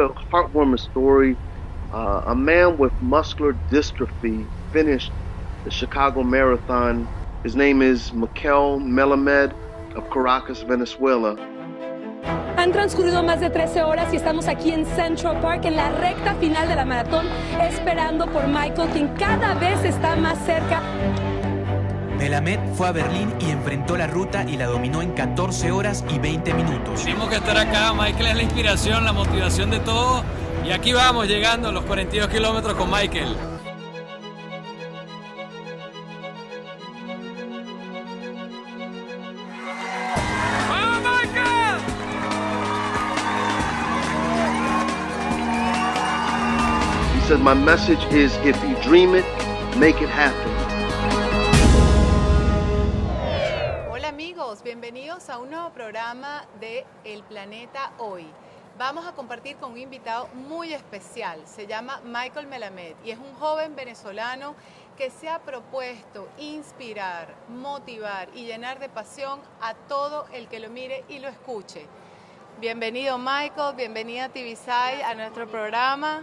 a heartwarming story. A man with muscular dystrophy finished the Chicago Marathon. His name is Mikel Melamed of Caracas, Venezuela. Han transcurrido más de 13 horas y estamos aquí en Central Park en la recta final de la maratón, esperando por Michael, quien cada vez está más cerca. Melamed fue a Berlín y enfrentó la ruta y la dominó en 14 horas y 20 minutos. Tenemos que estar acá, Michael es la inspiración, la motivación de todo. Y aquí vamos, llegando a los 42 kilómetros con Michael. ¡Vamos, Michael! He said, my message is, if you dream it, make it happen. Hola amigos, bienvenidos a un nuevo programa de El Planeta Hoy. Vamos a compartir con un invitado muy especial, se llama Michael Melamed y es un joven venezolano que se ha propuesto inspirar, motivar y llenar de pasión a todo el que lo mire y lo escuche. Bienvenido Michael, bienvenida Tibisay a nuestro programa.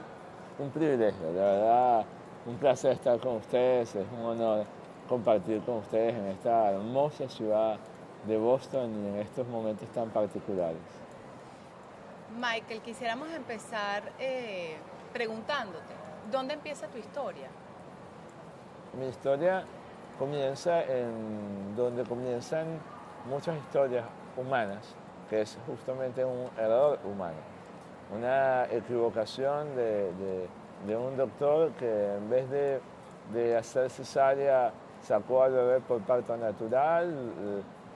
Un privilegio, de verdad, un placer estar con ustedes, es un honor compartir con ustedes en esta hermosa ciudad de Boston y en estos momentos tan particulares. Michael, quisiéramos empezar preguntándote, ¿dónde empieza tu historia? Mi historia comienza en donde comienzan muchas historias humanas, que es justamente un error humano, una equivocación de un doctor que en vez de hacer cesárea sacó al bebé por parto natural,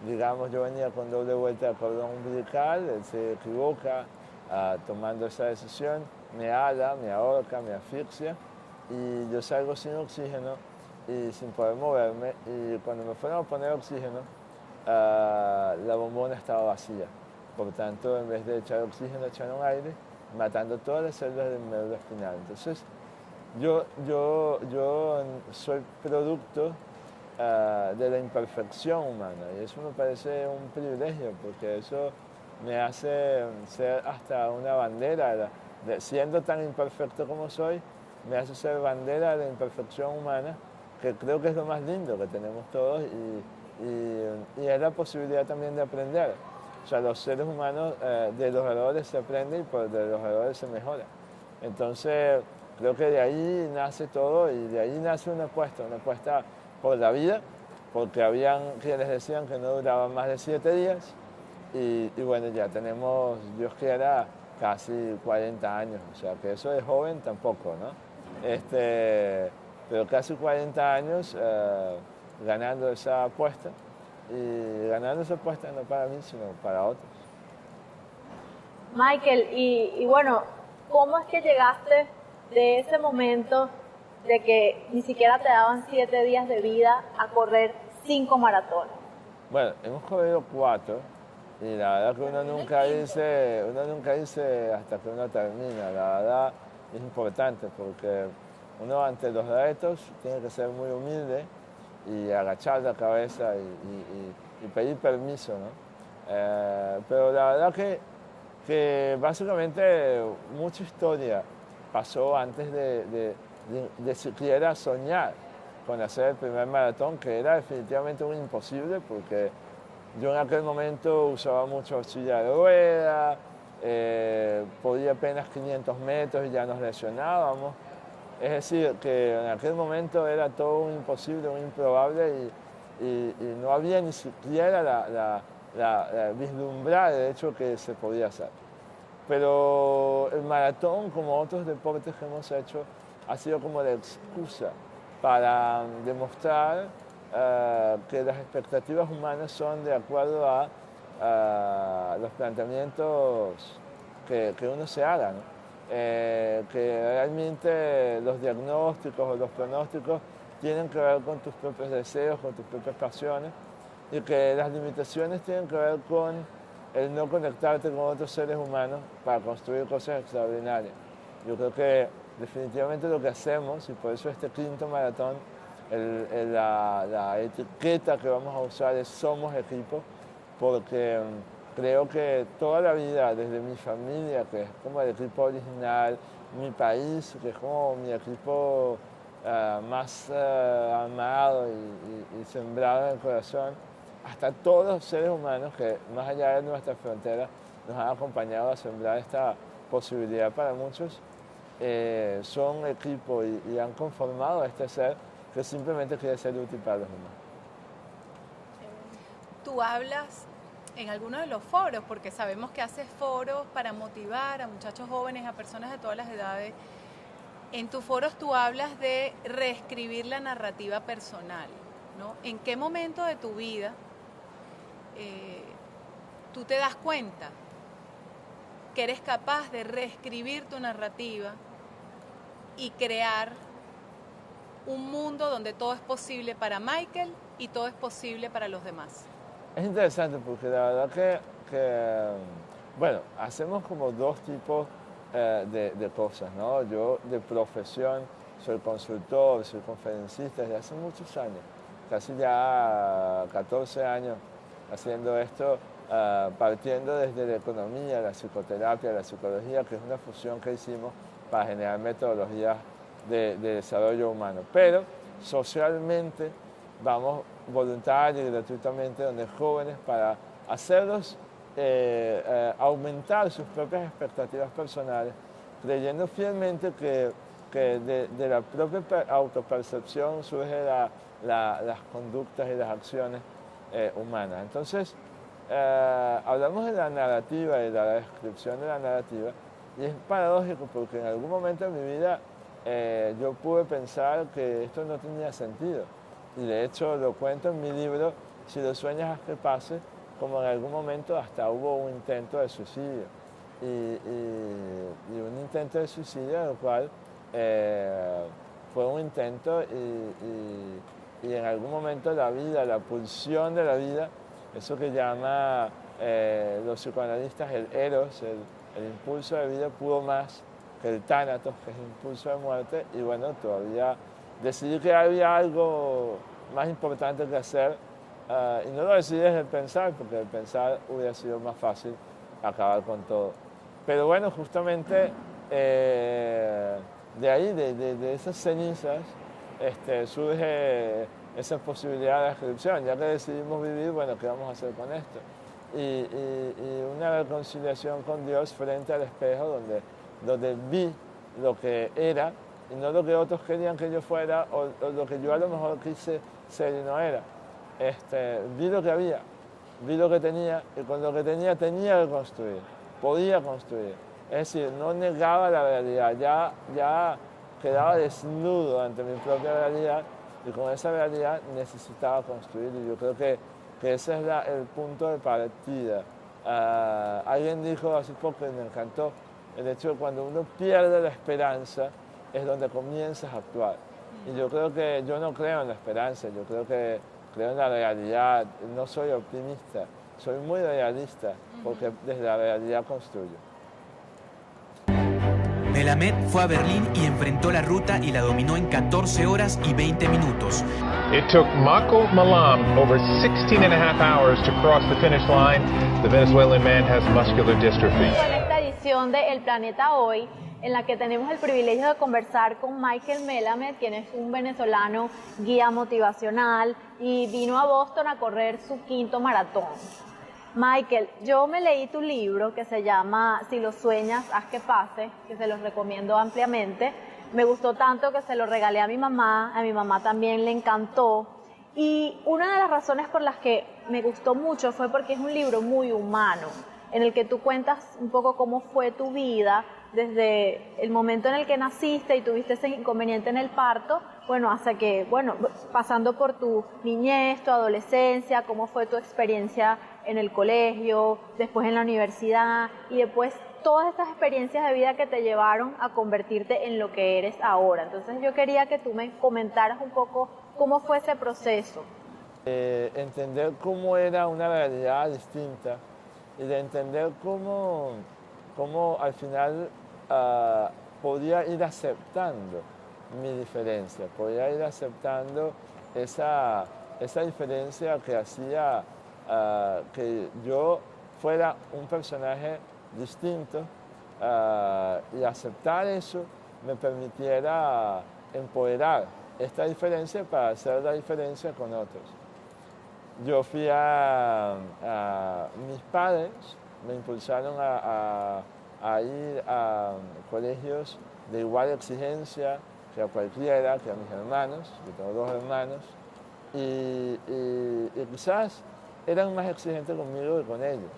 digamos yo venía con doble vuelta de cordón umbilical, él se equivoca tomando esa decisión, me ala, me ahorca, me asfixia y yo salgo sin oxígeno y sin poder moverme y cuando me fueron a poner oxígeno la bombona estaba vacía, por tanto en vez de echar oxígeno echaron aire matando todas las células del médula espinal. Entonces yo soy producto de la imperfección humana y eso me parece un privilegio porque eso me hace ser hasta una bandera, siendo tan imperfecto como soy, me hace ser bandera de la imperfección humana, que creo que es lo más lindo que tenemos todos y es la posibilidad también de aprender. O sea, los seres humanos de los errores se aprende y de los errores se mejora. Entonces, creo que de ahí nace todo y de ahí nace una apuesta por la vida, porque habían quienes decían que no duraba más de 7 días. Y bueno, ya tenemos, Dios quiera, casi 40 años, o sea que eso de joven tampoco, ¿no? Pero casi 40 años ganando esa apuesta, y ganando esa apuesta no para mí, sino para otros. Michael, y bueno, ¿cómo es que llegaste de ese momento de que ni siquiera te daban 7 días de vida a correr 5 maratones? Bueno, hemos corrido 4. Y la verdad que uno nunca dice hasta que uno termina. La verdad es importante porque uno ante los retos tiene que ser muy humilde y agachar la cabeza y pedir permiso, ¿no? Pero la verdad que básicamente mucha historia pasó antes de siquiera soñar con hacer el primer maratón, que era definitivamente un imposible porque yo en aquel momento usaba mucho silla de rueda, podía apenas 500 metros y ya nos lesionábamos. Es decir, que en aquel momento era todo un imposible, un improbable y no había ni siquiera la vislumbrar el hecho que se podía hacer. Pero el maratón, como otros deportes que hemos hecho, ha sido como la excusa para demostrar que las expectativas humanas son de acuerdo a los planteamientos que uno se haga, ¿no? Que realmente los diagnósticos o los pronósticos tienen que ver con tus propios deseos, con tus propias pasiones y que las limitaciones tienen que ver con el no conectarte con otros seres humanos para construir cosas extraordinarias. Yo creo que definitivamente lo que hacemos, y por eso este quinto maratón, la etiqueta que vamos a usar es Somos Equipo, porque creo que toda la vida, desde mi familia, que es como el equipo original, mi país, que es como mi equipo más amado y sembrado en el corazón, hasta todos los seres humanos que más allá de nuestras fronteras nos han acompañado a sembrar esta posibilidad para muchos, son equipo y han conformado a este ser que simplemente quiere ser útil para los demás. Tú hablas en algunos de los foros, porque sabemos que haces foros para motivar a muchachos jóvenes, a personas de todas las edades. En tus foros tú hablas de reescribir la narrativa personal, ¿no? ¿En qué momento de tu vida tú te das cuenta que eres capaz de reescribir tu narrativa y crear un mundo donde todo es posible para Michael y todo es posible para los demás? Es interesante porque la verdad bueno, hacemos como dos tipos de cosas, ¿no? Yo de profesión soy consultor, soy conferencista desde hace muchos años, casi ya 14 años haciendo esto, partiendo desde la economía, la psicoterapia, la psicología, que es una fusión que hicimos para generar metodologías de desarrollo humano. Pero socialmente vamos voluntario y gratuitamente donde jóvenes para hacerlos aumentar sus propias expectativas personales, creyendo fielmente que de la propia autopercepción surgen las conductas y las acciones humanas. Entonces, hablamos de la narrativa y de la descripción de la narrativa, y es paradójico porque en algún momento de mi vida yo pude pensar que esto no tenía sentido. Y de hecho lo cuento en mi libro, Si lo sueñas, haz que pase, como en algún momento hasta hubo un intento de suicidio. Y un intento de suicidio en el cual fue un intento y en algún momento la vida, la pulsión de la vida, eso que llama los psicoanalistas el eros, el impulso de vida pudo más que el tánatos, que es el impulso de muerte, y bueno, todavía decidí que había algo más importante que hacer y no lo decidí desde el pensar, porque el pensar hubiera sido más fácil acabar con todo. Pero bueno, justamente de ahí, de esas cenizas, surge esa posibilidad de descripción. Ya que decidimos vivir, bueno, ¿qué vamos a hacer con esto? Y una reconciliación con Dios frente al espejo donde vi lo que era y no lo que otros querían que yo fuera o lo que yo a lo mejor quise ser y no era. Vi lo que había, vi lo que tenía y con lo que tenía que construir, podía construir. Es decir, no negaba la realidad, ya quedaba desnudo ante mi propia realidad y con esa realidad necesitaba construir, y yo creo que ese es el punto de partida. Alguien dijo hace poco y me encantó, el hecho de cuando uno pierde la esperanza es donde comienzas a actuar. Y yo creo que yo no creo en la esperanza, yo creo en la realidad, no soy optimista, soy muy realista porque desde la realidad construyo. Melamed fue a Berlín y enfrentó la ruta y la dominó en 14 horas y 20 minutos. It took Michael Malam over 16.5 hours to cross the finish line. The Venezuelan man has muscular dystrophy. En esta edición de El Planeta Hoy, en la que tenemos el privilegio de conversar con Michael Melamed, quien es un venezolano guía motivacional y vino a Boston a correr su 5º maratón. Michael, yo me leí tu libro que se llama Si lo sueñas, haz que pase, que se los recomiendo ampliamente. Me gustó tanto que se lo regalé a mi mamá también le encantó. Y una de las razones por las que me gustó mucho fue porque es un libro muy humano, en el que tú cuentas un poco cómo fue tu vida desde el momento en el que naciste y tuviste ese inconveniente en el parto, bueno, hasta que, bueno, pasando por tu niñez, tu adolescencia, cómo fue tu experiencia en el colegio, después en la universidad y después todas estas experiencias de vida que te llevaron a convertirte en lo que eres ahora. Entonces yo quería que tú me comentaras un poco cómo fue ese proceso. Entender cómo era una realidad distinta y de entender cómo al final podía ir aceptando mi diferencia, podía ir aceptando esa diferencia que hacía que yo fuera un personaje distinto y aceptar eso me permitiera empoderar esta diferencia para hacer la diferencia con otros. Yo fui mis padres me impulsaron a ir a colegios de igual exigencia que a cualquiera, que a mis hermanos, yo tengo 2 hermanos, y quizás eran más exigentes conmigo que con ellos.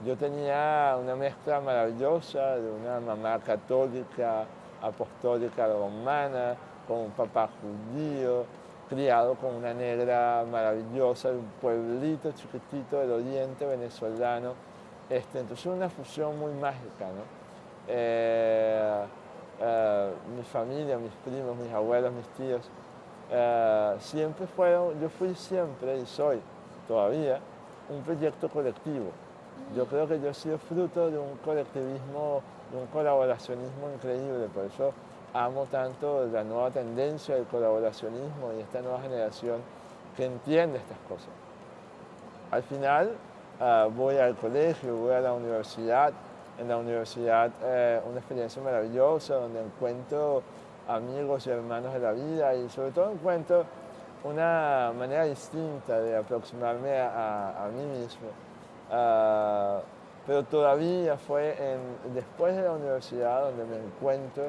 Yo tenía una mezcla maravillosa de una mamá católica, apostólica romana, con un papá judío, criado con una negra maravillosa de un pueblito chiquitito del oriente venezolano. Entonces una fusión muy mágica, ¿no? Mi familia, mis primos, mis abuelos, mis tíos, siempre fueron, yo fui siempre y soy todavía un proyecto colectivo. Yo creo que yo he sido fruto de un colectivismo, de un colaboracionismo increíble, por eso amo tanto la nueva tendencia del colaboracionismo y esta nueva generación que entiende estas cosas. Al final voy al colegio, voy a la universidad. En la universidad una experiencia maravillosa donde encuentro amigos y hermanos de la vida y sobre todo encuentro una manera distinta de aproximarme a mí mismo. Pero todavía fue después de la universidad donde me encuentro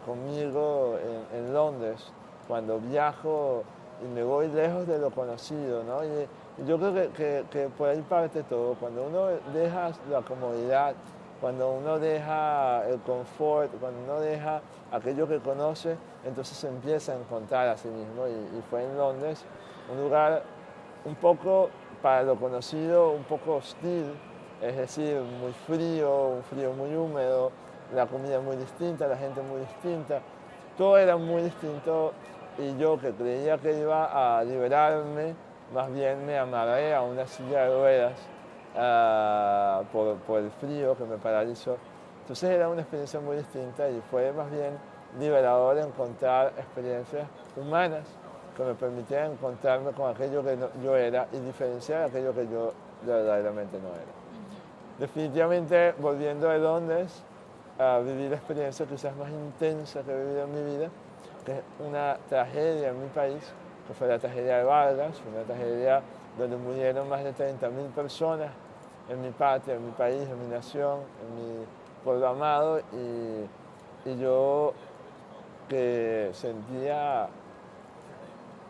conmigo en Londres, cuando viajo y me voy lejos de lo conocido, ¿no? Y yo creo que por ahí parte todo. Cuando uno deja la comodidad, cuando uno deja el confort, cuando uno deja aquello que conoce, entonces se empieza a encontrar a sí mismo. Y fue en Londres, un lugar un poco, para lo conocido, un poco hostil, es decir, muy frío, un frío muy húmedo, la comida muy distinta, la gente muy distinta, todo era muy distinto y yo que creía que iba a liberarme, más bien me amarré a una silla de ruedas por el frío que me paralizó. Entonces era una experiencia muy distinta y fue más bien liberador encontrar experiencias humanas que me permitieran encontrarme con aquello que yo era y diferenciar aquello que yo verdaderamente no era. Definitivamente, volviendo de Londres, viví la experiencia quizás más intensa que he vivido en mi vida, que es una tragedia en mi país, que fue la tragedia de Vargas, una tragedia donde murieron más de 30.000 personas en mi patria, en mi país, en mi nación, en mi pueblo amado, y yo que sentía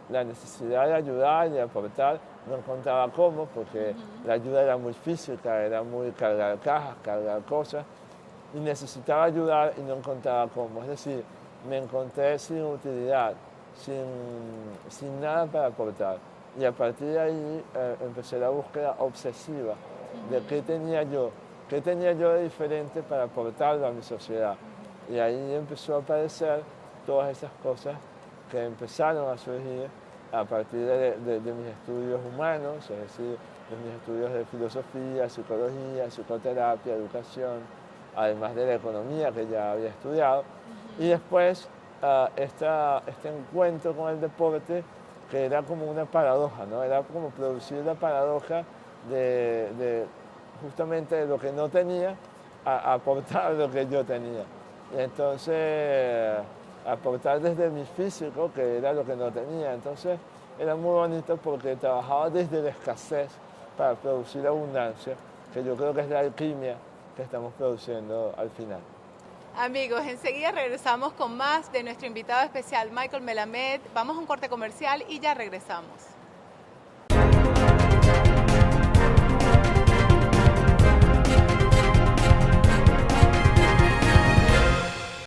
la necesidad de ayudar y de aportar, no encontraba cómo, porque la ayuda era muy física, era muy cargar cajas, cargar cosas, y necesitaba ayudar y no encontraba cómo. Es decir, me encontré sin utilidad, sin nada para aportar. Y a partir de ahí empecé la búsqueda obsesiva de qué tenía yo de diferente para aportarlo a mi sociedad. Y ahí empezó a aparecer todas esas cosas que empezaron a surgir a partir de mis estudios humanos, es decir, de mis estudios de filosofía, psicología, psicoterapia, educación, además de la economía que ya había estudiado. Y después este encuentro con el deporte, que era como una paradoja, ¿no? Era como producir la paradoja de justamente de lo que no tenía a aportar lo que yo tenía. Y entonces aportar desde mi físico, que era lo que no tenía. Entonces era muy bonito porque trabajaba desde la escasez para producir abundancia, que yo creo que es la alquimia que estamos produciendo al final. Amigos, enseguida regresamos con más de nuestro invitado especial, Michael Melamed. Vamos a un corte comercial y ya regresamos.